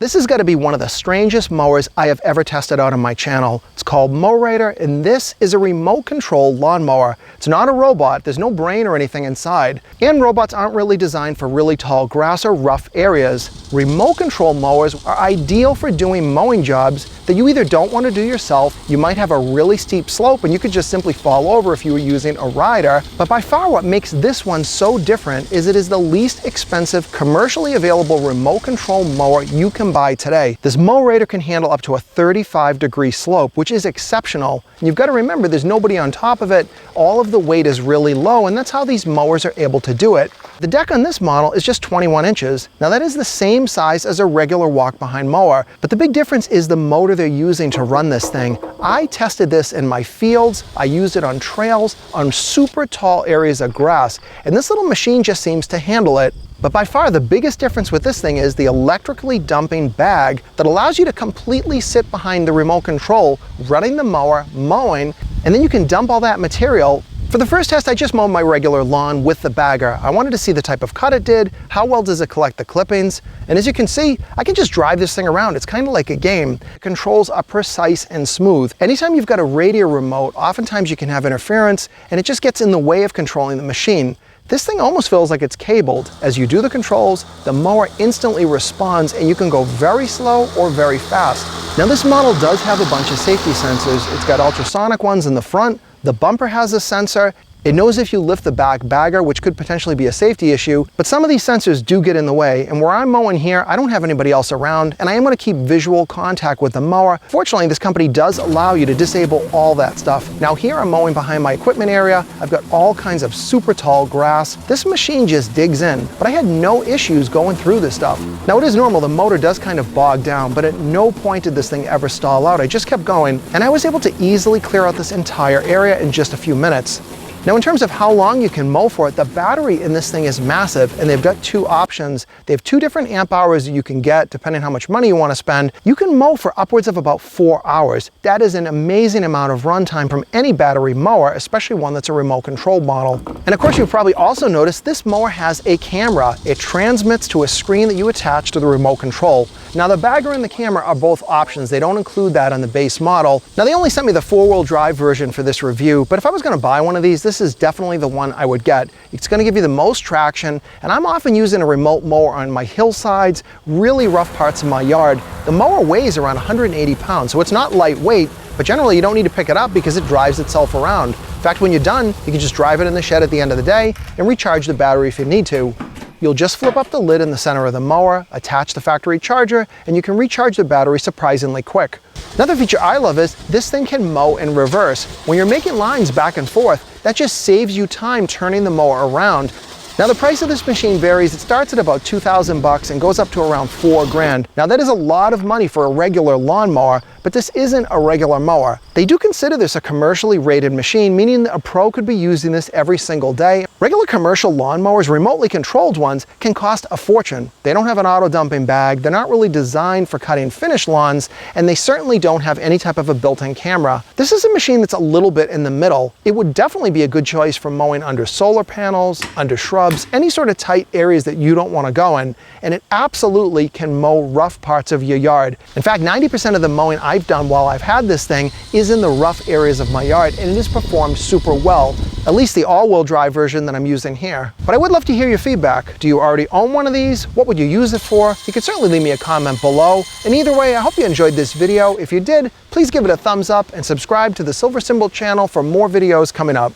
This has got to be one of the strangest mowers I have ever tested out on my channel. It's called Mowrator, and this is a remote control lawnmower. It's not a robot, there's no brain or anything inside. And robots aren't really designed for really tall grass or rough areas. Remote control mowers are ideal for doing mowing jobs that you either don't want to do yourself, you might have a really steep slope and you could just simply fall over if you were using a rider. But by far what makes this one so different is it is the least expensive commercially available remote control mower you can buy today. This Mowrator can handle up to a 35-degree slope, which is exceptional. And you've got to remember there's nobody on top of it. All of the weight is really low, and that's how these mowers are able to do it. The deck on this model is just 21 inches. Now that is the same size as a regular walk-behind mower, but the big difference is the motor they're using to run this thing. I tested this in my fields, I used it on trails, on super tall areas of grass, and this little machine just seems to handle it. But by far the biggest difference with this thing is the electrically dumping bag that allows you to completely sit behind the remote control, running the mower, mowing, and then you can dump all that material. For the first test, I just mowed my regular lawn with the bagger. I wanted to see the type of cut it did, how well does it collect the clippings, and as you can see, I can just drive this thing around. It's kind of like a game. The controls are precise and smooth. Anytime you've got a radio remote, oftentimes you can have interference, and it just gets in the way of controlling the machine. This thing almost feels like it's cabled. As you do the controls, the mower instantly responds and you can go very slow or very fast. Now this model does have a bunch of safety sensors. It's got ultrasonic ones in the front, the bumper has a sensor, it knows if you lift the back bagger, which could potentially be a safety issue, but some of these sensors do get in the way, and where I'm mowing here, I don't have anybody else around, and I am going to keep visual contact with the mower. Fortunately, this company does allow you to disable all that stuff. Now here I'm mowing behind my equipment area. I've got all kinds of super tall grass. This machine just digs in, but I had no issues going through this stuff. Now it is normal, the motor does kind of bog down, but at no point did this thing ever stall out. I just kept going, and I was able to easily clear out this entire area in just a few minutes. Now in terms of how long you can mow for it, the battery in this thing is massive, and they've got two options. They have 2 different amp hours that you can get depending on how much money you want to spend. You can mow for upwards of about 4 hours. That is an amazing amount of runtime from any battery mower, especially one that's a remote control model. And of course you've probably also noticed this mower has a camera. It transmits to a screen that you attach to the remote control. Now the bagger and the camera are both options. They don't include that on the base model. Now they only sent me the 4-wheel drive version for this review, but if I was going to buy one of these, this is definitely the one I would get. It's going to give you the most traction, and I'm often using a remote mower on my hillsides, really rough parts of my yard. The mower weighs around 180 pounds, so it's not lightweight, but generally you don't need to pick it up because it drives itself around. In fact, when you're done, you can just drive it in the shed at the end of the day and recharge the battery if you need to. You'll just flip up the lid in the center of the mower, attach the factory charger, and you can recharge the battery surprisingly quick. Another feature I love is this thing can mow in reverse. When you're making lines back and forth, that just saves you time turning the mower around. Now the price of this machine varies. It starts at about $2,000 and goes up to around $4 grand. Now that is a lot of money for a regular lawnmower, but this isn't a regular mower. They do consider this a commercially rated machine, meaning that a pro could be using this every single day. Regular commercial lawnmowers, remotely controlled ones, can cost a fortune. They don't have an auto dumping bag, they're not really designed for cutting finished lawns, and they certainly don't have any type of a built-in camera. This is a machine that's a little bit in the middle. It would definitely be a good choice for mowing under solar panels, under shrubs, any sort of tight areas that you don't want to go in, and it absolutely can mow rough parts of your yard. In fact, 90% of the mowing I've done while I've had this thing is in the rough areas of my yard, and it has performed super well, at least the all-wheel drive version that I'm using here. But I would love to hear your feedback. Do you already own one of these? What would you use it for? You can certainly leave me a comment below. And either way, I hope you enjoyed this video. If you did, please give it a thumbs up and subscribe to the Silver Symbol channel for more videos coming up.